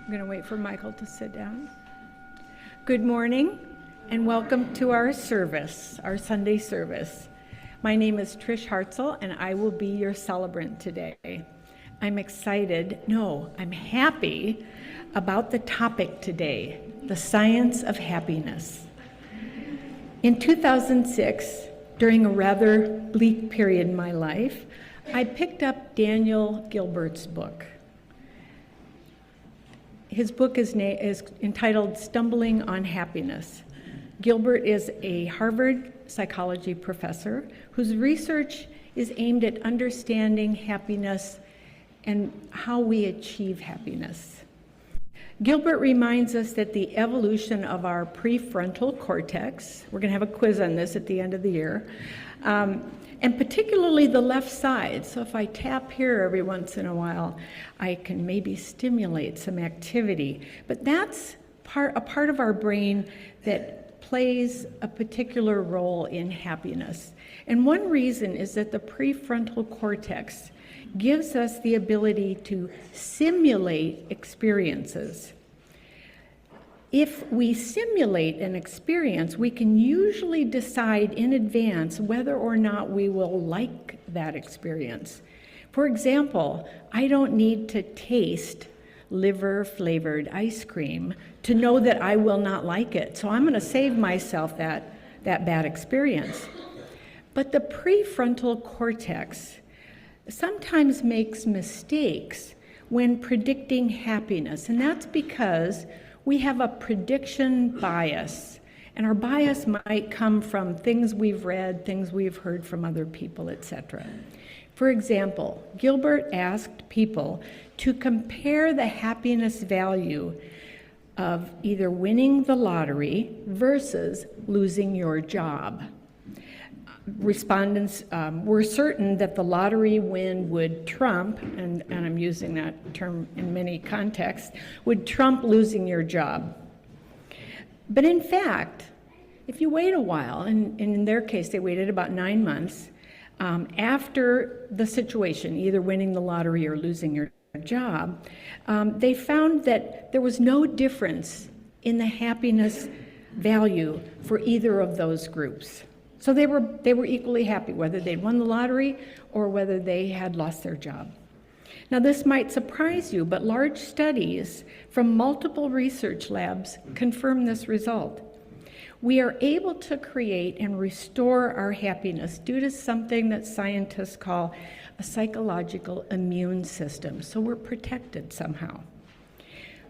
I'm going to wait for Michael to sit down. Good morning and welcome to our service, our Sunday service. My name is Trish Hartzell and I will be your celebrant today. I'm happy about the topic today, the science of happiness. In 2006, during a rather bleak period in my life, I picked up Daniel Gilbert's book. His book is entitled Stumbling on Happiness. Gilbert is a Harvard psychology professor whose research is aimed at understanding happiness and how we achieve happiness. Gilbert reminds us that the evolution of our prefrontal cortex, we're going to have a quiz on this at the end of the year, and particularly the left side. So if I tap here every once in a while, I can maybe stimulate some activity. But that's a part of our brain that plays a particular role in happiness. And one reason is that the prefrontal cortex gives us the ability to simulate experiences. If we simulate an experience, we can usually decide in advance whether or not we will like that experience. For example, I don't need to taste liver-flavored ice cream to know that I will not like it. So I'm going to save myself that bad experience. But the prefrontal cortex sometimes makes mistakes when predicting happiness, and that's because we have a prediction bias, and our bias might come from things we've read, things we've heard from other people, etc. For example, Gilbert asked people to compare the happiness value of either winning the lottery versus losing your job. Respondents were certain that the lottery win would trump, and I'm using that term in many contexts, would trump losing your job. But in fact, if you wait a while, and in their case they waited about 9 months, after the situation, either winning the lottery or losing your job, they found that there was no difference in the happiness value for either of those groups. So they were equally happy, whether they'd won the lottery or whether they had lost their job. Now, this might surprise you, but large studies from multiple research labs confirm this result. We are able to create and restore our happiness due to something that scientists call a psychological immune system, so we're protected somehow.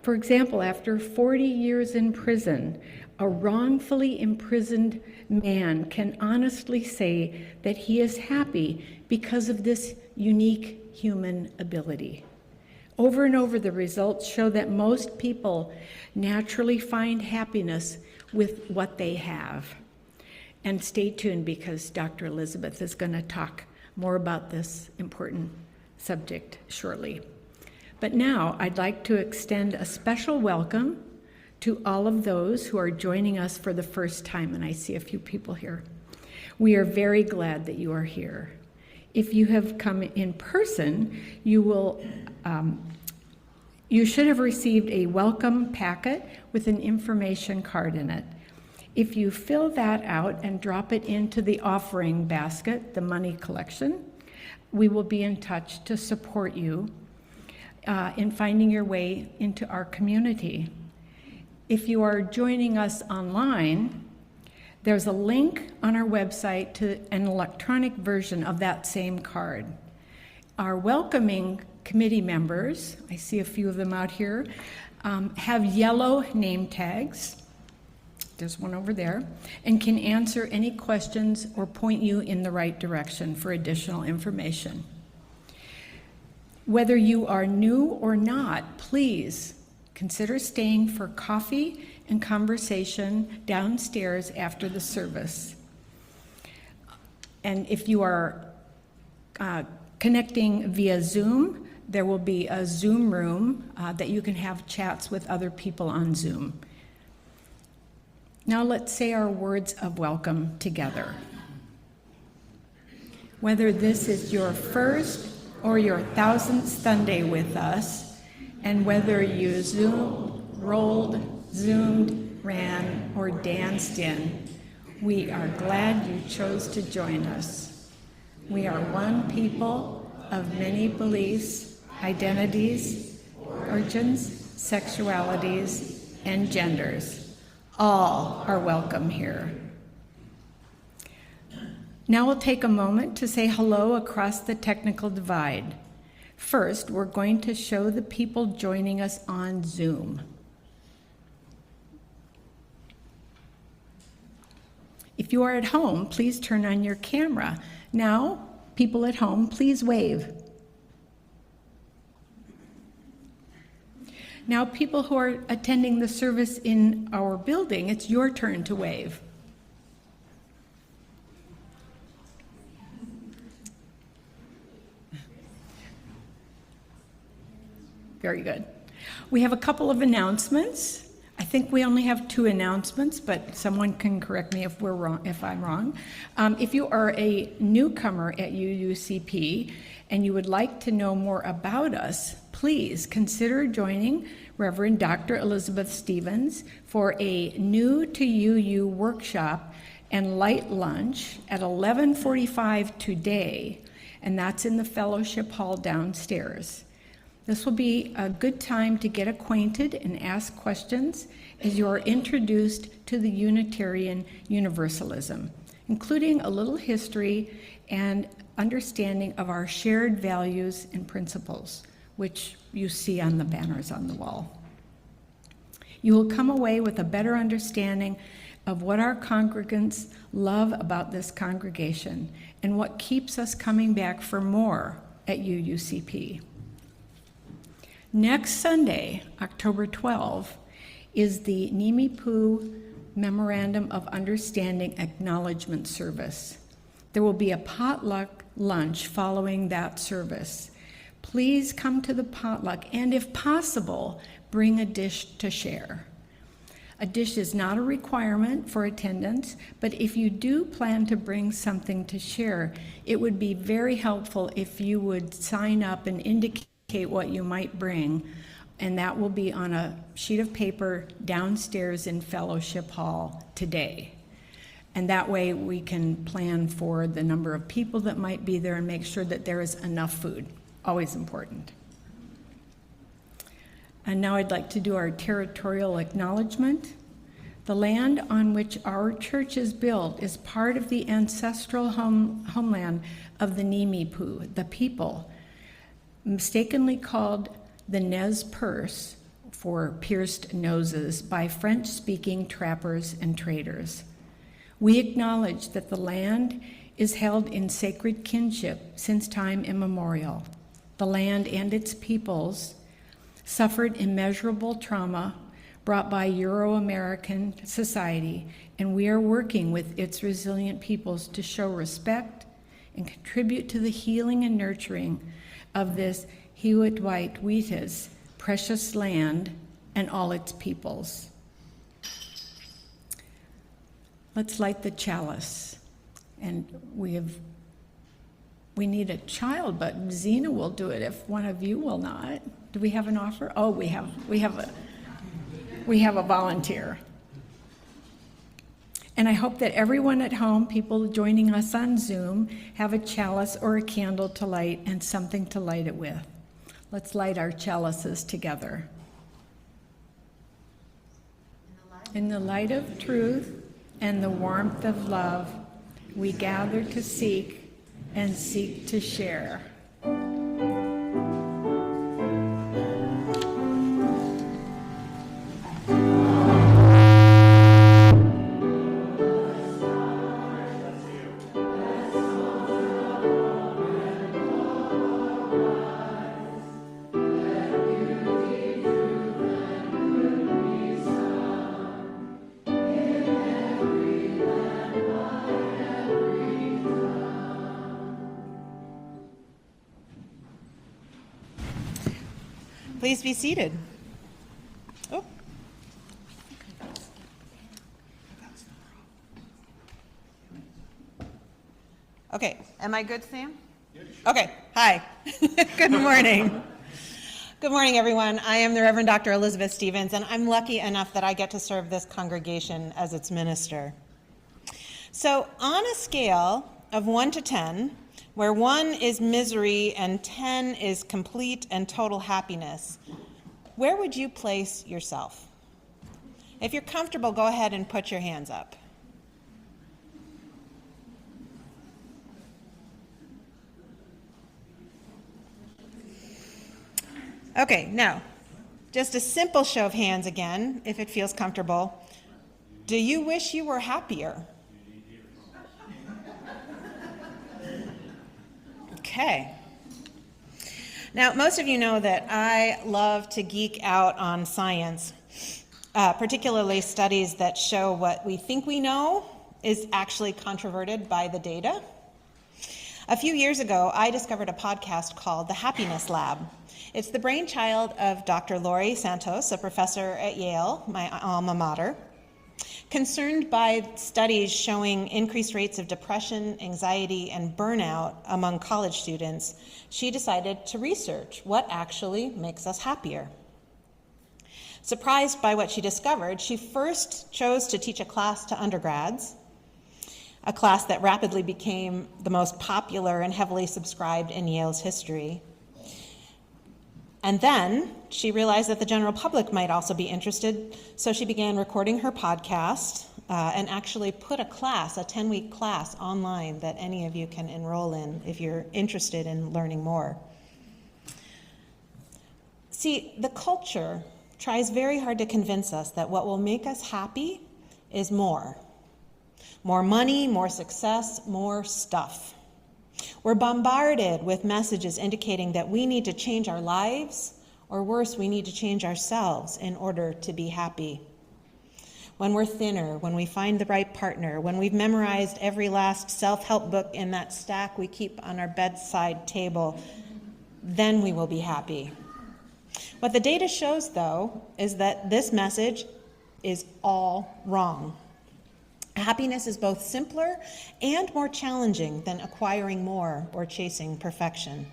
For example, after 40 years in prison, a wrongfully imprisoned man can honestly say that he is happy because of this unique human ability. Over and over, the results show that most people naturally find happiness with what they have. And stay tuned because Dr. Elizabeth is going to talk more about this important subject shortly. But now I'd like to extend a special welcome to all of those who are joining us for the first time, and I see a few people here. We are very glad that you are here. If you have come in person, you should have received a welcome packet with an information card in it. If you fill that out and drop it into the offering basket, the money collection, we will be in touch to support you in finding your way into our community. If you are joining us online, there's a link on our website to an electronic version of that same card. Our welcoming committee members, I see a few of them out here, have yellow name tags. There's one over there, and can answer any questions or point you in the right direction for additional information. Whether you are new or not, please consider staying for coffee and conversation downstairs after the service. And if you are connecting via Zoom, there will be a Zoom room that you can have chats with other people on Zoom. Now let's say our words of welcome together. Whether this is your first or your 1000th Sunday with us, And whether you rolled, zoomed, ran, or danced in, we are glad you chose to join us. We are one people of many beliefs, identities, origins, sexualities, and genders. All are welcome here. Now we'll take a moment to say hello across the technical divide. First, we're going to show the people joining us on Zoom. If you are at home, please turn on your camera. Now, people at home, please wave. Now, people who are attending the service in our building, it's your turn to wave. Very good. We have a couple of announcements. I think we only have 2 announcements, but someone can correct me if I'm wrong. If you are a newcomer at UUCP and you would like to know more about us, please consider joining Reverend Dr. Elizabeth Stevens for a New to UU workshop and light lunch at 11:45 today, and that's in the fellowship hall downstairs. This will be a good time to get acquainted and ask questions as you are introduced to the Unitarian Universalism, including a little history and understanding of our shared values and principles, which you see on the banners on the wall. You will come away with a better understanding of what our congregants love about this congregation and what keeps us coming back for more at UUCP. Next Sunday, October 12, is the Nimipu Memorandum of Understanding Acknowledgement Service. There will be a potluck lunch following that service. Please come to the potluck and, if possible, bring a dish to share. A dish is not a requirement for attendance, but if you do plan to bring something to share, it would be very helpful if you would sign up and indicate what you might bring, and that will be on a sheet of paper downstairs in Fellowship Hall today. And that way we can plan for the number of people that might be there and make sure that there is enough food. Always important. And now I'd like to do our territorial acknowledgement. The land on which our church is built is part of the ancestral homeland of the Nimipu, the people, mistakenly called the Nez Perce, for pierced noses, by French-speaking trappers and traders. We acknowledge that the land is held in sacred kinship since time immemorial. The land and its peoples suffered immeasurable trauma brought by Euro-American society, and we are working with its resilient peoples to show respect and contribute to the healing and nurturing of this Hiwit-Wait-Wita's precious land and all its peoples. Let's light the chalice. And we need a child, but Zena will do it if one of you will not. Do we have an offer? Oh, we have a volunteer. And I hope that everyone at home, people joining us on Zoom, have a chalice or a candle to light and something to light it with. Let's light our chalices together. In the light of truth and the warmth of love, we gather to seek and seek to share. Please be seated. Oh. Okay, am I good, Sam? Okay, hi. Good morning. Good morning, everyone. I am the Reverend Dr. Elizabeth Stevens, and I'm lucky enough that I get to serve this congregation as its minister. So on a scale of 1 to 10, where 1 is misery and 10 is complete and total happiness, where would you place yourself? If you're comfortable, go ahead and put your hands up. Okay, now, just a simple show of hands again, if it feels comfortable. Do you wish you were happier? Okay. Now, most of you know that I love to geek out on science, particularly studies that show what we think we know is actually controverted by the data. A few years ago, I discovered a podcast called The Happiness Lab. It's the brainchild of Dr. Laurie Santos, a professor at Yale, my alma mater. Concerned by studies showing increased rates of depression, anxiety, and burnout among college students, she decided to research what actually makes us happier. Surprised by what she discovered, she first chose to teach a class to undergrads, a class that rapidly became the most popular and heavily subscribed in Yale's history. And then she realized that the general public might also be interested, so she began recording her podcast and actually put a class, a 10-week class online that any of you can enroll in if you're interested in learning more. See, the culture tries very hard to convince us that what will make us happy is more. More money, more success, more stuff. We're bombarded with messages indicating that we need to change our lives, or worse, we need to change ourselves in order to be happy. When we're thinner, when we find the right partner, when we've memorized every last self-help book in that stack we keep on our bedside table, then we will be happy. What the data shows, though, is that this message is all wrong. Happiness is both simpler and more challenging than acquiring more or chasing perfection.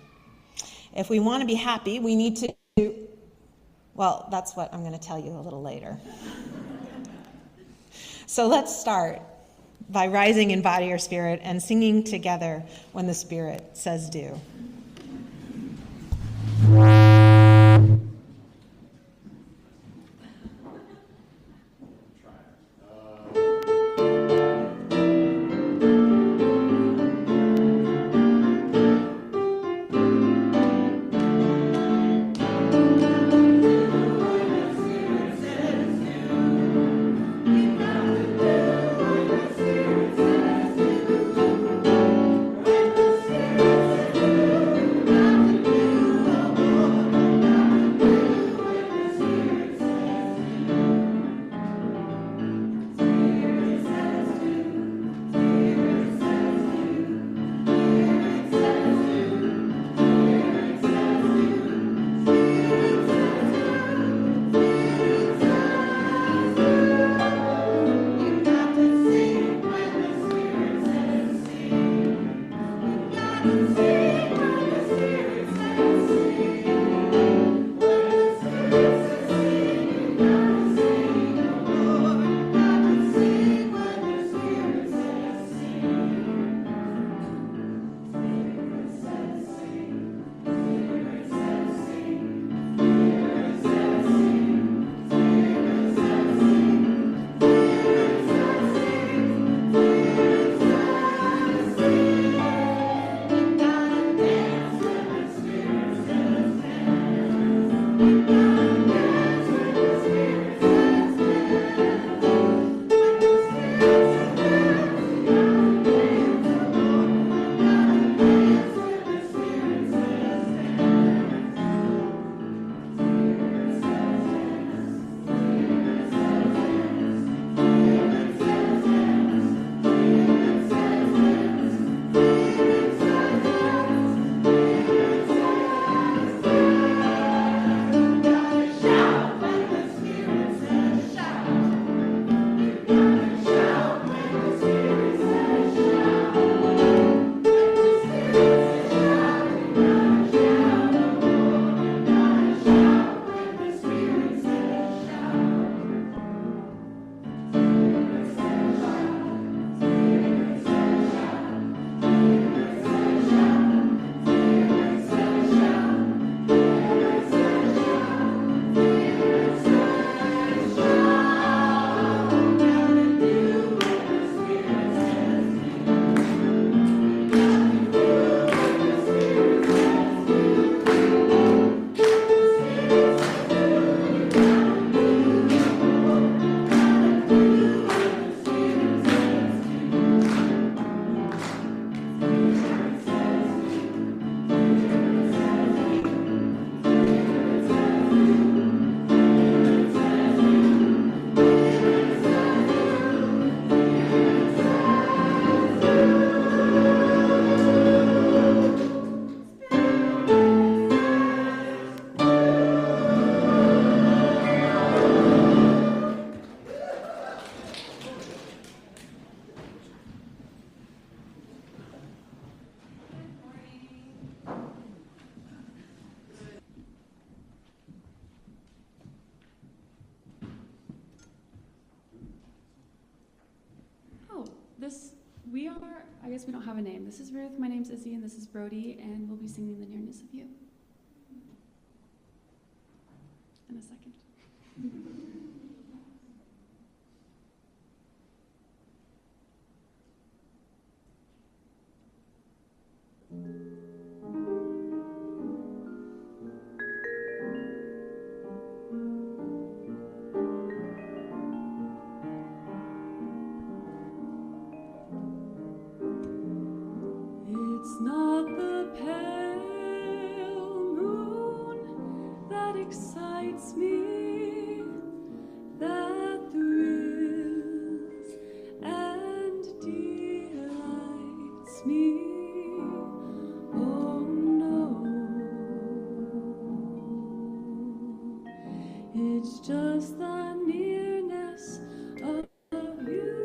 If we want to be happy, we need to, well, that's what I'm going to tell you a little later. So let's start by rising in body or spirit and singing together when the Spirit says do. guess we don't have a name. This is Ruth, my name's Izzy, and this is Brody, and we'll be singing The Nearness of You in a second. It's not the pale moon that excites me, that thrills and delights me. Oh no, it's just the nearness of you.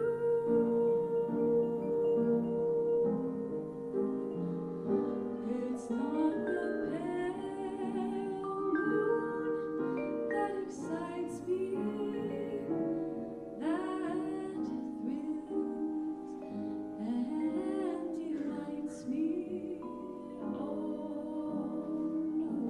It's not the pale moon that excites me, that thrills and delights me. Oh no,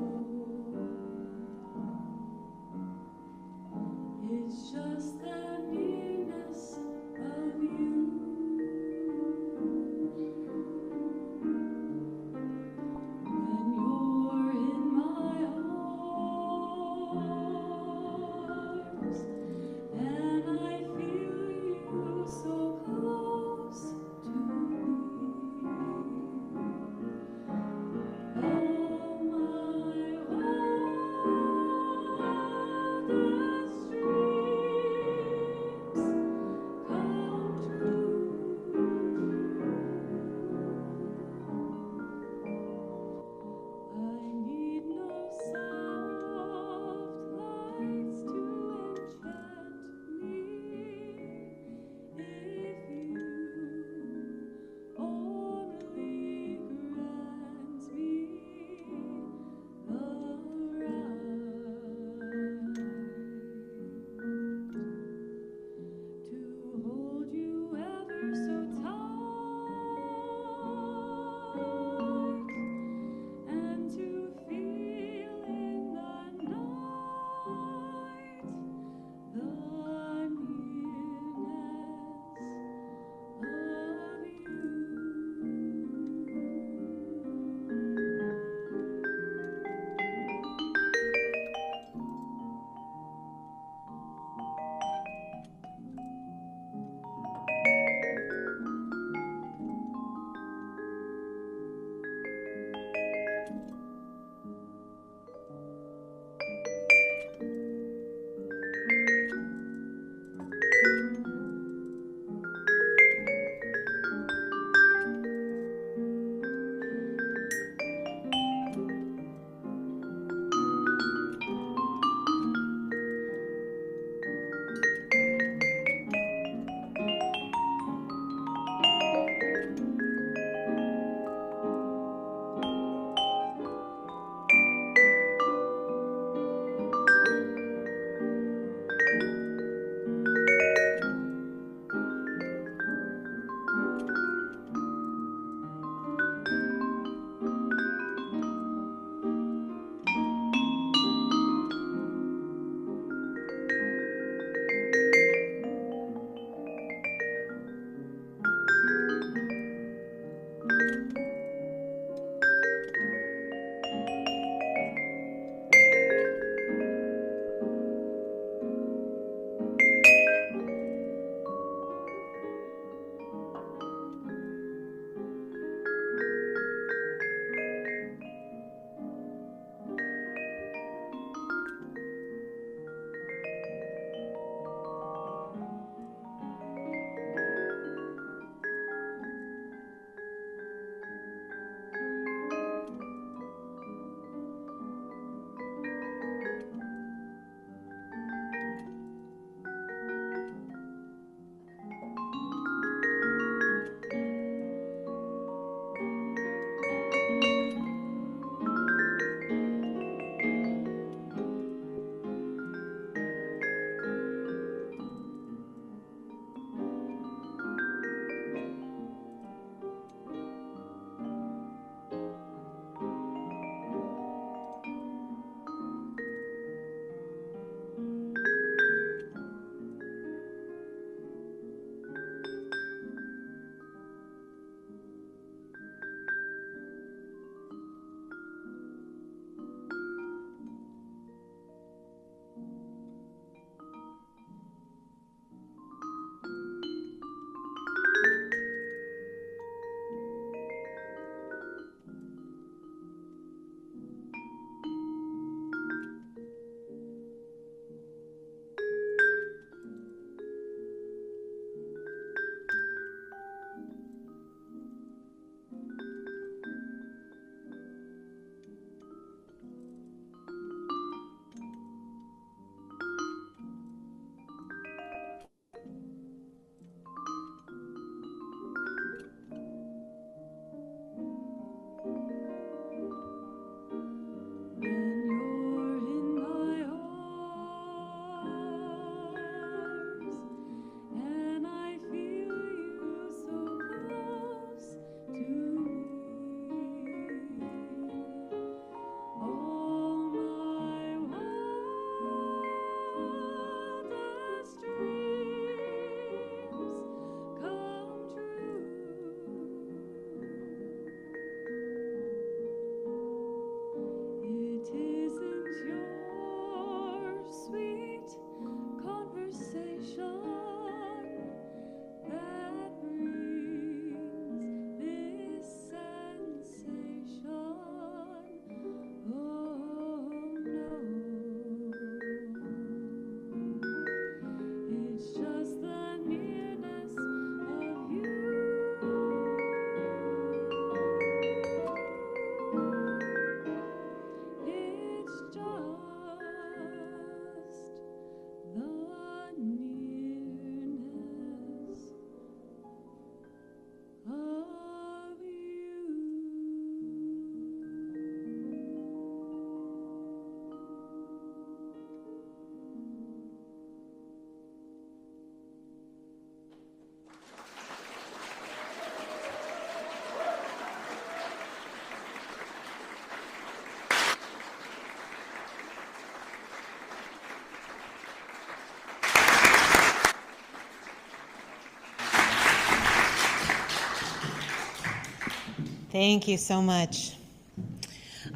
Thank you so much.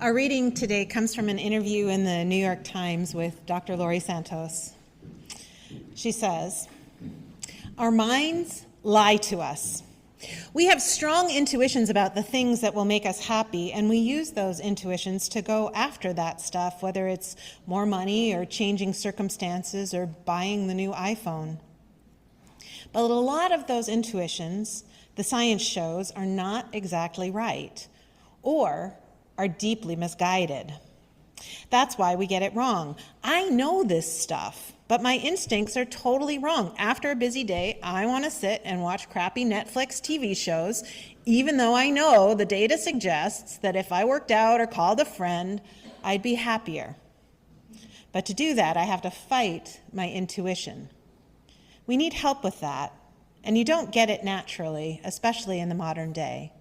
Our reading today comes from an interview in the New York Times with Dr. Laurie Santos. She says, "Our minds lie to us. We have strong intuitions about the things that will make us happy, and we use those intuitions to go after that stuff, whether it's more money or changing circumstances or buying the new iPhone. But a lot of those intuitions, the science shows, are not exactly right or are deeply misguided. That's why we get it wrong. I know this stuff, but my instincts are totally wrong. After a busy day, I want to sit and watch crappy Netflix TV shows, even though I know the data suggests that if I worked out or called a friend, I'd be happier. But to do that, I have to fight my intuition. We need help with that, and you don't get it naturally, especially in the modern day.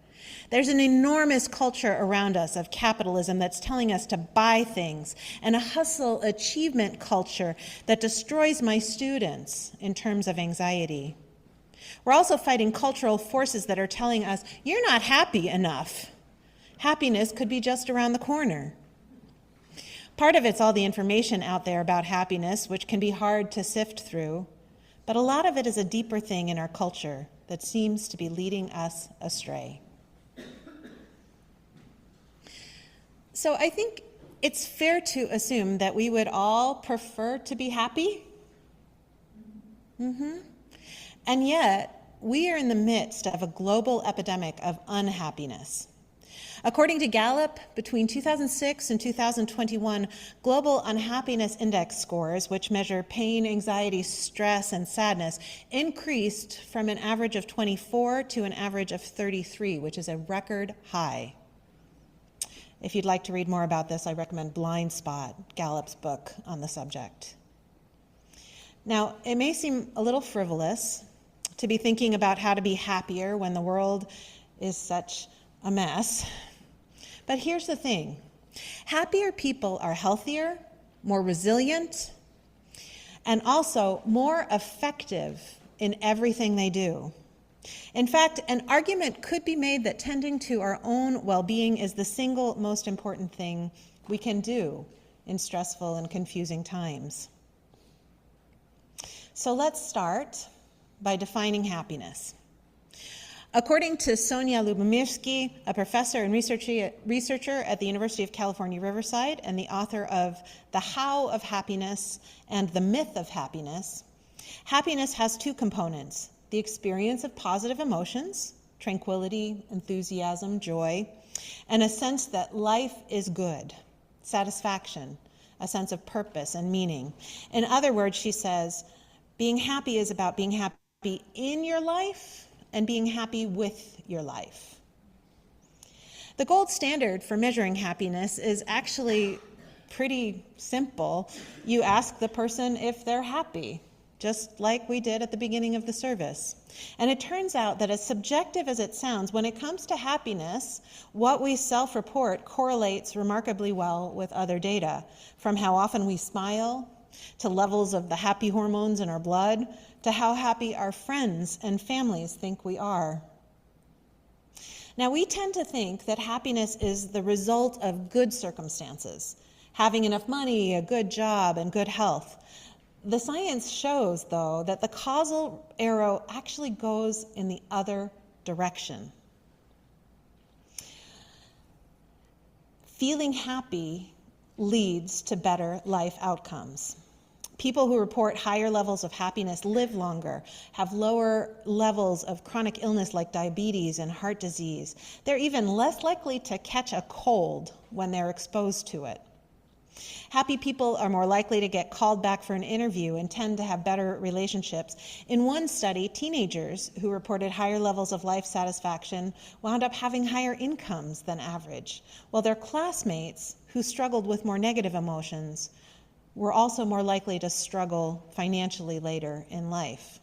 There's an enormous culture around us of capitalism that's telling us to buy things, and a hustle achievement culture that destroys my students in terms of anxiety. We're also fighting cultural forces that are telling us, you're not happy enough. Happiness could be just around the corner. Part of it's all the information out there about happiness, which can be hard to sift through, but a lot of it is a deeper thing in our culture that seems to be leading us astray. So I think it's fair to assume that we would all prefer to be happy. And yet, we are in the midst of a global epidemic of unhappiness. According to Gallup, between 2006 and 2021, global unhappiness index scores, which measure pain, anxiety, stress, and sadness, increased from an average of 24 to an average of 33, which is a record high. If you'd like to read more about this, I recommend Blind Spot, Gallup's book on the subject. Now, it may seem a little frivolous to be thinking about how to be happier when the world is such a mess. But here's the thing. Happier people are healthier, more resilient, and also more effective in everything they do. In fact, an argument could be made that tending to our own well-being is the single most important thing we can do in stressful and confusing times. So let's start by defining happiness. According to Sonia Lubomirsky, a professor and researcher at the University of California, Riverside, and the author of The How of Happiness and The Myth of Happiness, happiness has two components: the experience of positive emotions, tranquility, enthusiasm, joy, and a sense that life is good, satisfaction, a sense of purpose and meaning. In other words, she says, being happy is about being happy in your life and being happy with your life. The gold standard for measuring happiness is actually pretty simple. You ask the person if they're happy, just like we did at the beginning of the service. And it turns out that, as subjective as it sounds, when it comes to happiness, what we self-report correlates remarkably well with other data, from how often we smile, to levels of the happy hormones in our blood, to how happy our friends and families think we are. Now, we tend to think that happiness is the result of good circumstances, having enough money, a good job, and good health. The science shows, though, that the causal arrow actually goes in the other direction. Feeling happy leads to better life outcomes. People who report higher levels of happiness live longer, have lower levels of chronic illness like diabetes and heart disease. They're even less likely to catch a cold when they're exposed to it. Happy people are more likely to get called back for an interview and tend to have better relationships. In one study, teenagers who reported higher levels of life satisfaction wound up having higher incomes than average, while their classmates who struggled with more negative emotions were also more likely to struggle financially later in life.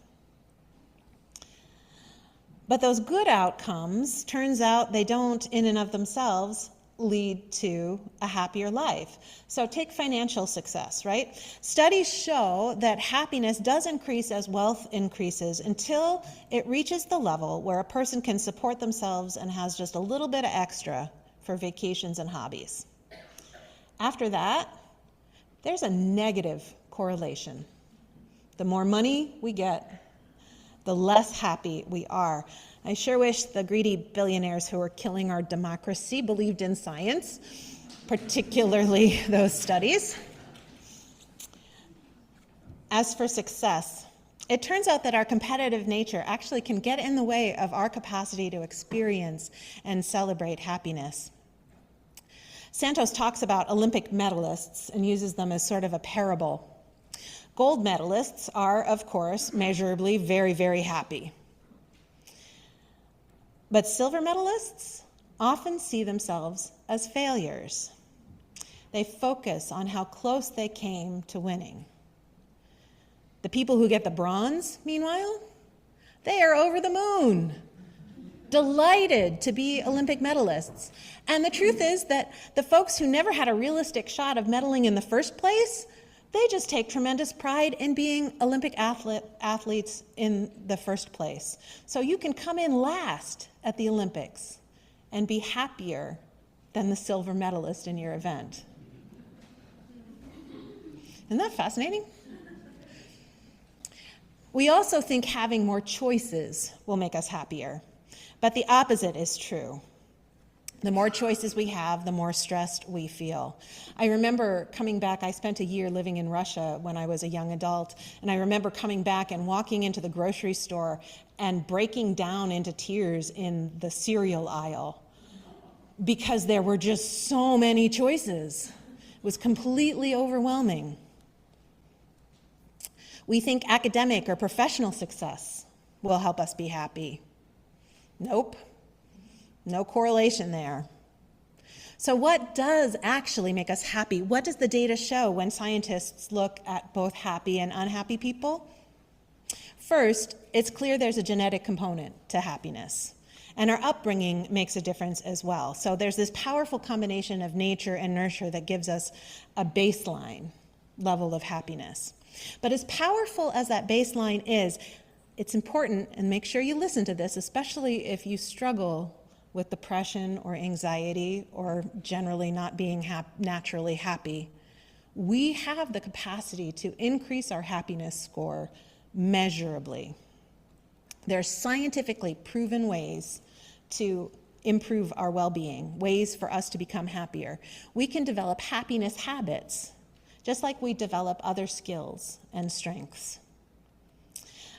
But those good outcomes, turns out they don't, in and of themselves, lead to a happier life. So take financial success, right? Studies show that happiness does increase as wealth increases until it reaches the level where a person can support themselves and has just a little bit of extra for vacations and hobbies. After that, there's a negative correlation. The more money we get, the less happy we are. I sure wish the greedy billionaires who are killing our democracy believed in science, particularly those studies. As for success, it turns out that our competitive nature actually can get in the way of our capacity to experience and celebrate happiness. Santos talks about Olympic medalists and uses them as sort of a parable. Gold medalists are, of course, measurably very, very happy. But silver medalists often see themselves as failures. They focus on how close they came to winning. The people who get the bronze, meanwhile, they are over the moon, delighted to be Olympic medalists. And the truth is that the folks who never had a realistic shot of medaling in the first place, they just take tremendous pride in being Olympic athletes in the first place. So you can come in last at the Olympics and be happier than the silver medalist in your event. Isn't that fascinating? We also think having more choices will make us happier, but the opposite is true. The more choices we have, the more stressed we feel. I remember coming back, I spent a year living in Russia when I was a young adult, and I remember coming back and walking into the grocery store and breaking down into tears in the cereal aisle because there were just so many choices. It was completely overwhelming. We think academic or professional success will help us be happy. Nope. No correlation there. So what does actually make us happy? What does the data show when scientists look at both happy and unhappy people? First, it's clear there's a genetic component to happiness, and our upbringing makes a difference as well. So there's this powerful combination of nature and nurture that gives us a baseline level of happiness. But as powerful as that baseline is, it's important, and make sure you listen to this, especially if you struggle with depression or anxiety or generally not being naturally happy. We have the capacity to increase our happiness score measurably. There are scientifically proven ways to improve our well-being, ways for us to become happier. We can develop happiness habits, just like we develop other skills and strengths.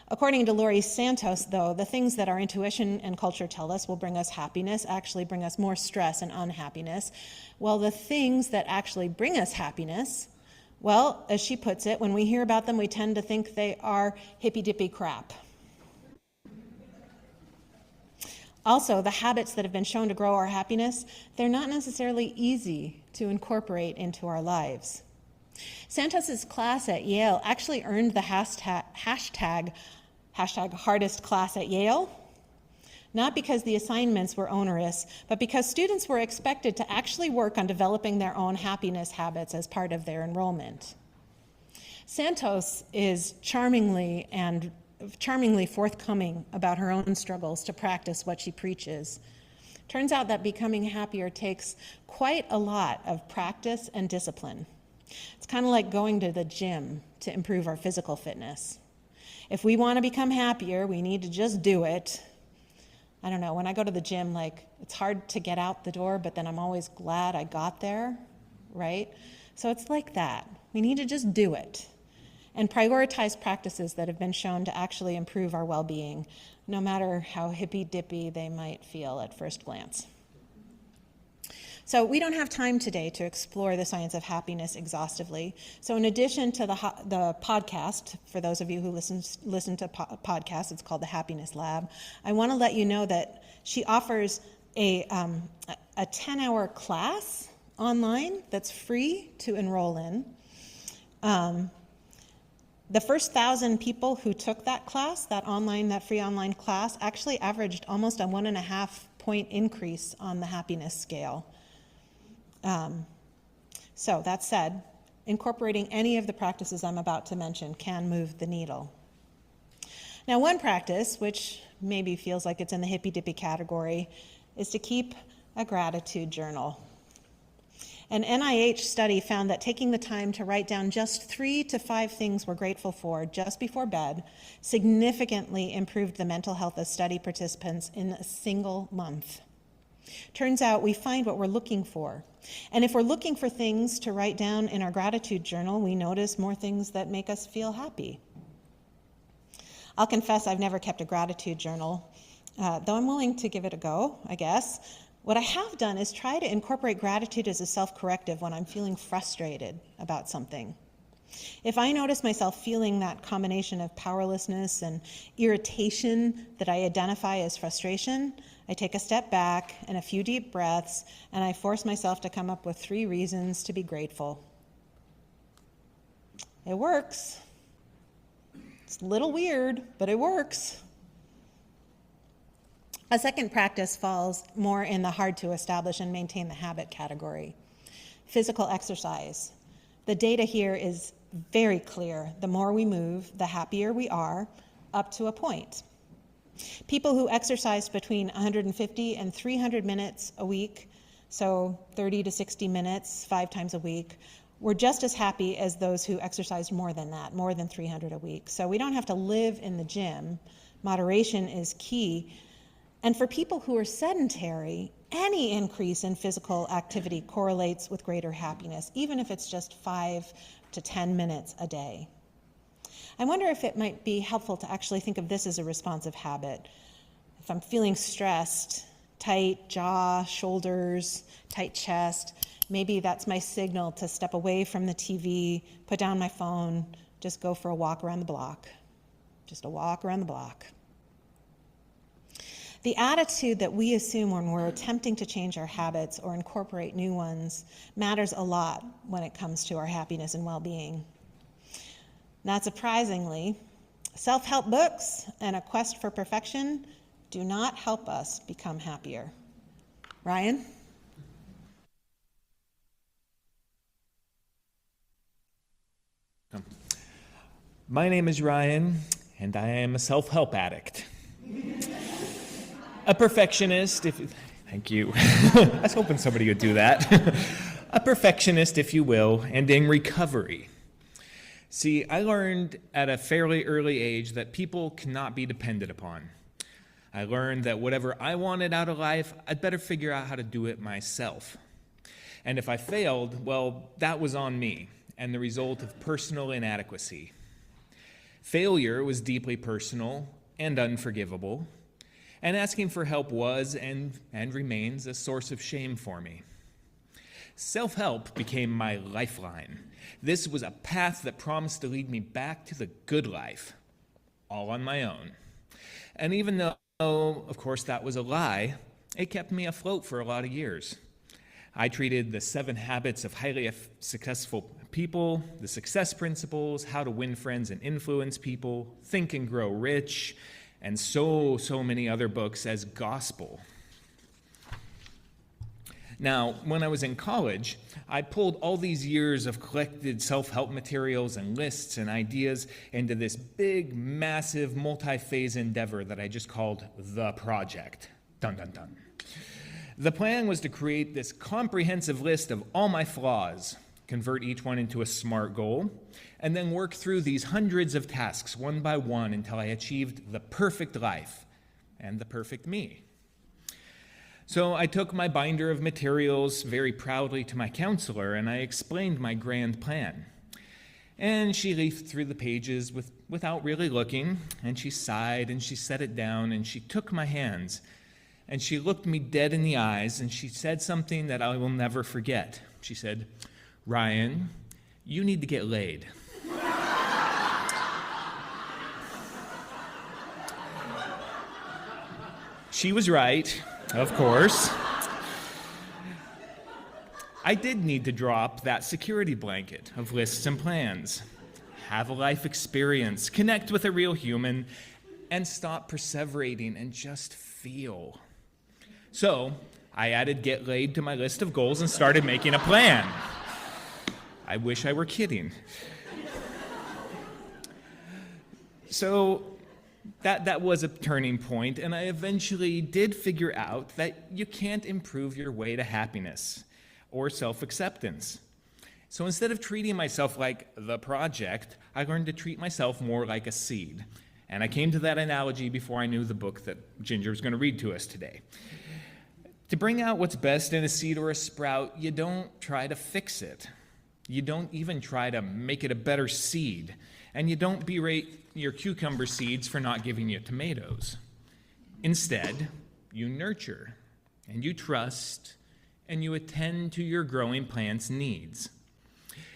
According to Laurie Santos, though, the things that our intuition and culture tell us will bring us happiness actually bring us more stress and unhappiness, while the things that actually bring us happiness, well, as she puts it, when we hear about them, we tend to think they are hippy-dippy crap. Also, the habits that have been shown to grow our happiness, they're not necessarily easy to incorporate into our lives. Santos's class at Yale actually earned the hashtag hardest class at Yale, not because the assignments were onerous, but because students were expected to actually work on developing their own happiness habits as part of their enrollment. Santos is charmingly forthcoming about her own struggles to practice what she preaches. Turns out that becoming happier takes quite a lot of practice and discipline. It's kind of like going to the gym to improve our physical fitness. If we want to become happier, we need to just do it. I don't know, when I go to the gym, it's hard to get out the door, but then I'm always glad I got there, right? So it's like that. We need to just do it and prioritize practices that have been shown to actually improve our well-being, no matter how hippy-dippy they might feel at first glance. So we don't have time today to explore the science of happiness exhaustively. So in addition to the podcast, for those of you who listen to podcasts, it's called the Happiness Lab, I want to let you know that she offers a 10-hour class online that's free to enroll in. The first 1,000 people who took that class, that free online class, actually averaged almost a 1.5-point increase on the happiness scale. So that said, incorporating any of the practices I'm about to mention can move the needle. Now, one practice, which maybe feels like it's in the hippy-dippy category, is to keep a gratitude journal. An NIH study found that taking the time to write down just 3 to 5 things we're grateful for just before bed significantly improved the mental health of study participants in a single month. Turns out we find what we're looking for. And if we're looking for things to write down in our gratitude journal, we notice more things that make us feel happy. I'll confess I've never kept a gratitude journal, though I'm willing to give it a go, I guess. What I have done is try to incorporate gratitude as a self-corrective when I'm feeling frustrated about something. If I notice myself feeling that combination of powerlessness and irritation that I identify as frustration, I take a step back and a few deep breaths, and I force myself to come up with 3 reasons to be grateful. It works. It's a little weird, but it works. A second practice falls more in the hard to establish and maintain the habit category. Physical exercise. The data here is very clear. The more we move, the happier we are, up to a point. People who exercise between 150 and 300 minutes a week, so 30 to 60 minutes, 5 times a week, were just as happy as those who exercised more than that, more than 300 a week. So we don't have to live in the gym. Moderation is key. And for people who are sedentary, any increase in physical activity correlates with greater happiness, even if it's just 5 to 10 minutes a day. I wonder if it might be helpful to actually think of this as a responsive habit. If I'm feeling stressed, tight jaw, shoulders, tight chest, maybe that's my signal to step away from the TV, put down my phone, just go for a walk around the block. Just a walk around the block. The attitude that we assume when we're attempting to change our habits or incorporate new ones matters a lot when it comes to our happiness and well-being. Not surprisingly, self-help books and a quest for perfection do not help us become happier. Ryan? My name is Ryan, and I am a self-help addict. A perfectionist, thank you. I was hoping somebody would do that. A perfectionist, if you will, and in recovery. See, I learned at a fairly early age that people cannot be depended upon. I learned that whatever I wanted out of life, I'd better figure out how to do it myself. And if I failed, well, that was on me, and the result of personal inadequacy. Failure was deeply personal and unforgivable, and asking for help was and remains a source of shame for me. Self-help became my lifeline. This was a path that promised to lead me back to the good life, all on my own. And even though, of course, that was a lie, it kept me afloat for a lot of years. I treated the 7 habits of highly successful people, the success principles, how to win friends and influence people, think and grow rich, and so many other books as gospel. Now, when I was in college, I pulled all these years of collected self-help materials and lists and ideas into this big, massive, multi-phase endeavor that I just called The Project. Dun, dun, dun. The plan was to create this comprehensive list of all my flaws, convert each one into a SMART goal, and then work through these hundreds of tasks one by one until I achieved the perfect life and the perfect me. So I took my binder of materials very proudly to my counselor, and I explained my grand plan. And she leafed through the pages without really looking, and she sighed, and she set it down, and she took my hands, and she looked me dead in the eyes, and she said something that I will never forget. She said, "Ryan, you need to get laid." She was right, of course. I did need to drop that security blanket of lists and plans, have a life experience, connect with a real human, and stop perseverating and just feel. So I added get laid to my list of goals and started making a plan. I wish I were kidding. So that was a turning point, and I eventually did figure out that you can't improve your way to happiness or self-acceptance. So instead of treating myself like the project, I learned to treat myself more like a seed. And I came to that analogy before I knew the book that Ginger was going to read to us today. To bring out what's best in a seed or a sprout, you don't try to fix it. You don't even try to make it a better seed. And you don't berate your cucumber seeds for not giving you tomatoes. Instead, you nurture, and you trust, and you attend to your growing plant's needs.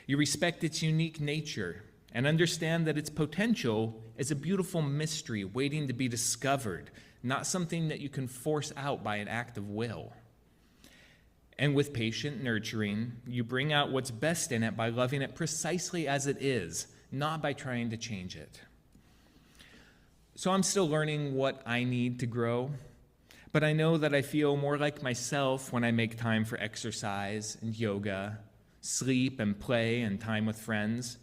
You respect its unique nature and understand that its potential is a beautiful mystery waiting to be discovered, not something that you can force out by an act of will. And with patient nurturing, you bring out what's best in it by loving it precisely as it is, not by trying to change it. So I'm still learning what I need to grow, but I know that I feel more like myself when I make time for exercise and yoga, sleep and play and time with friends.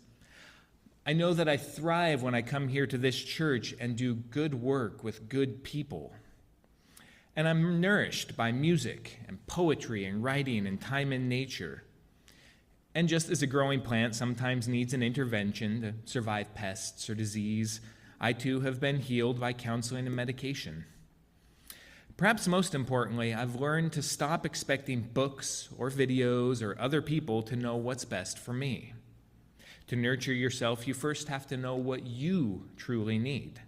I know that I thrive when I come here to this church and do good work with good people. And I'm nourished by music and poetry and writing and time in nature. And just as a growing plant sometimes needs an intervention to survive pests or disease, I too have been healed by counseling and medication. Perhaps most importantly, I've learned to stop expecting books or videos or other people to know what's best for me. To nurture yourself, you first have to know what you truly need.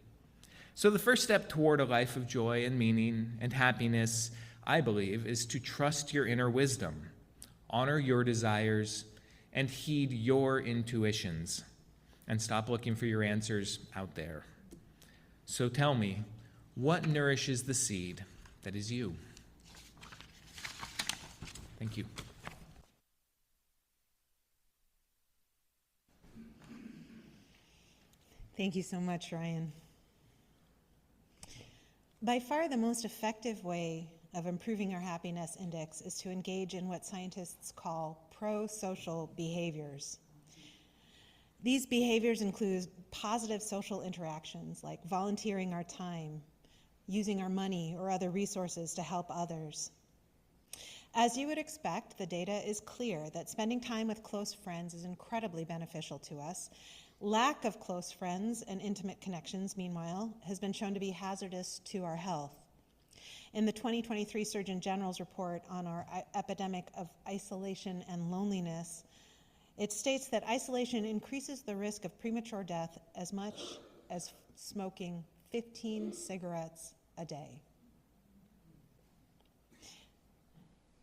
So the first step toward a life of joy and meaning and happiness, I believe, is to trust your inner wisdom, honor your desires, and heed your intuitions, and stop looking for your answers out there. So tell me, what nourishes the seed that is you? Thank you. Thank you so much, Ryan. By far the most effective way of improving our happiness index is to engage in what scientists call pro-social behaviors. These behaviors include positive social interactions like volunteering our time, using our money or other resources to help others. As you would expect, the data is clear that spending time with close friends is incredibly beneficial to us. Lack of close friends and intimate connections, meanwhile, has been shown to be hazardous to our health. In the 2023 Surgeon General's report on our epidemic of isolation and loneliness, it states that isolation increases the risk of premature death as much as smoking 15 cigarettes a day.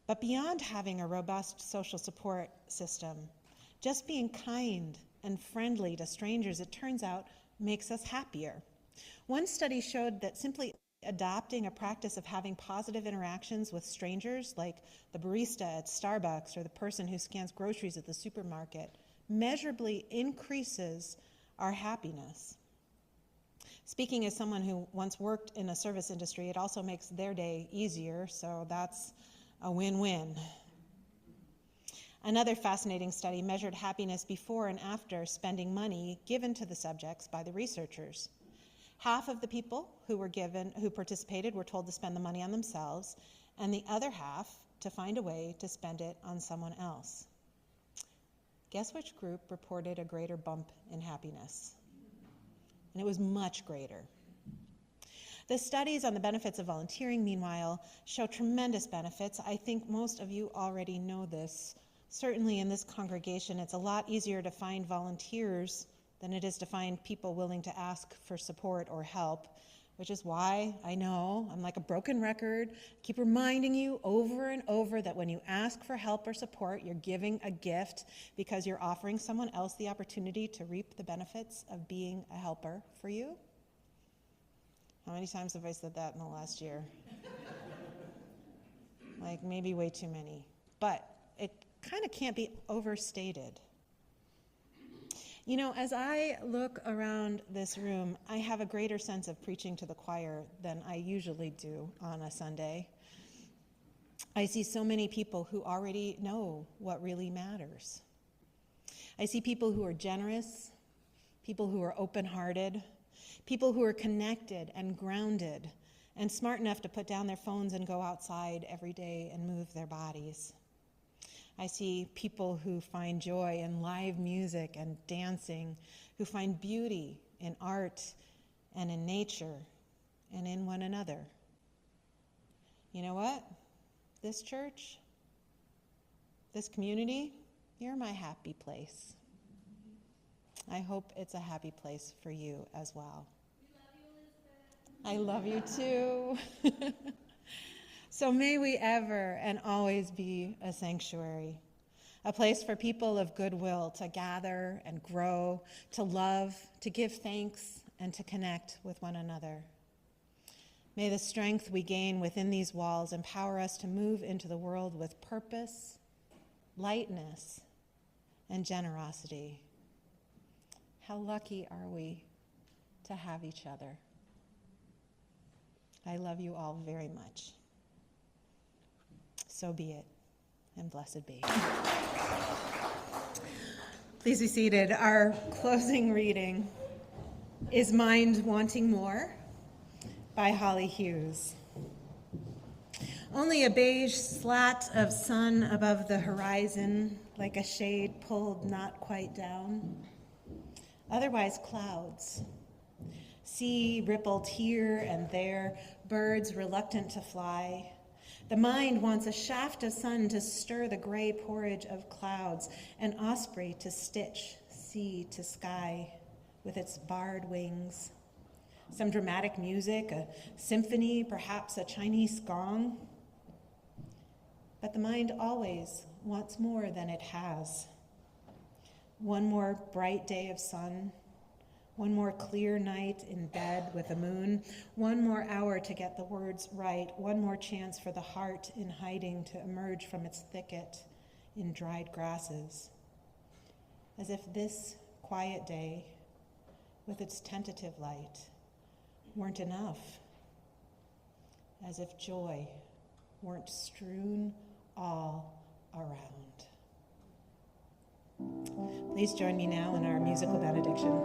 But beyond having a robust social support system, just being kind and friendly to strangers, it turns out, makes us happier. One study showed that simply adopting a practice of having positive interactions with strangers, like the barista at Starbucks or the person who scans groceries at the supermarket, measurably increases our happiness. Speaking as someone who once worked in a service industry, it also makes their day easier, so that's a win-win. Another fascinating study measured happiness before and after spending money given to the subjects by the researchers. Half of the people who participated were told to spend the money on themselves, and the other half to find a way to spend it on someone else. Guess which group reported a greater bump in happiness? And it was much greater. The studies on the benefits of volunteering, meanwhile, show tremendous benefits. I think most of you already know this. Certainly in this congregation, it's a lot easier to find volunteers than it is to find people willing to ask for support or help, which is why I know I'm like a broken record. I keep reminding you over and over that when you ask for help or support, you're giving a gift because you're offering someone else the opportunity to reap the benefits of being a helper for you. How many times have I said that in the last year? Like maybe way too many, but it kind of can't be overstated. You know, as I look around this room, I have a greater sense of preaching to the choir than I usually do on a Sunday. I see so many people who already know what really matters. I see people who are generous, people who are open-hearted, people who are connected and grounded and smart enough to put down their phones and go outside every day and move their bodies. I see people who find joy in live music and dancing, who find beauty in art and in nature and in one another. You know what? This church, this community, you're my happy place. I hope it's a happy place for you as well. I love you too. So may we ever and always be a sanctuary, a place for people of goodwill to gather and grow, to love, to give thanks, and to connect with one another. May the strength we gain within these walls empower us to move into the world with purpose, lightness, and generosity. How lucky are we to have each other? I love you all very much. So be it, and blessed be. Please be seated. Our closing reading is Mind Wanting More by Holly Hughes. Only a beige slat of sun above the horizon, like a shade pulled not quite down. Otherwise clouds. Sea rippled here and there, birds reluctant to fly. The mind wants a shaft of sun to stir the gray porridge of clouds, an osprey to stitch sea to sky with its barred wings. Some dramatic music, a symphony, perhaps a Chinese gong. But the mind always wants more than it has. One more bright day of sun, one more clear night in bed with the moon, one more hour to get the words right, one more chance for the heart in hiding to emerge from its thicket in dried grasses. As if this quiet day, with its tentative light, weren't enough. As if joy weren't strewn all around. Please join me now in our musical benediction.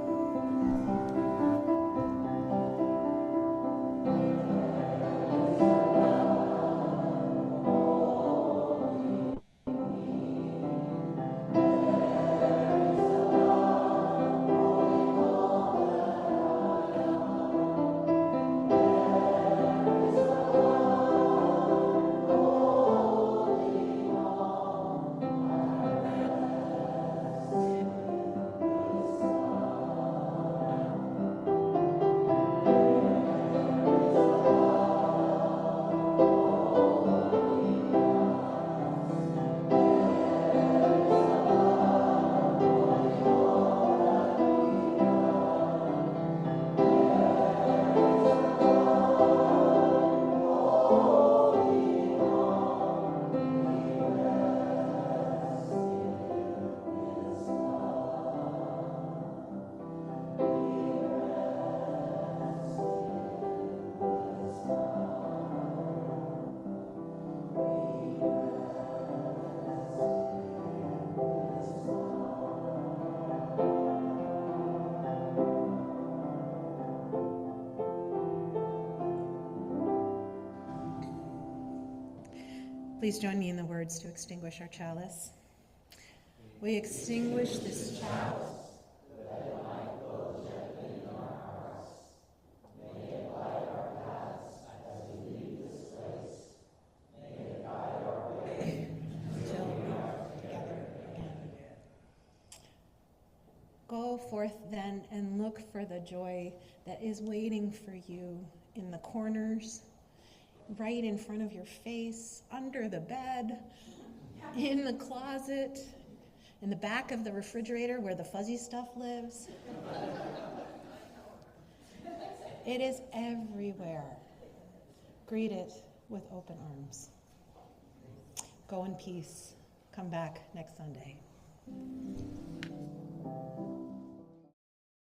Please join me in the words to extinguish our chalice. We extinguish this chalice. Go forth then and look for the joy that is waiting for you in the corners, right in front of your face, under the bed, in the closet, in the back of the refrigerator where the fuzzy stuff lives. It is everywhere. Greet it with open arms. Go in peace. Come back next Sunday.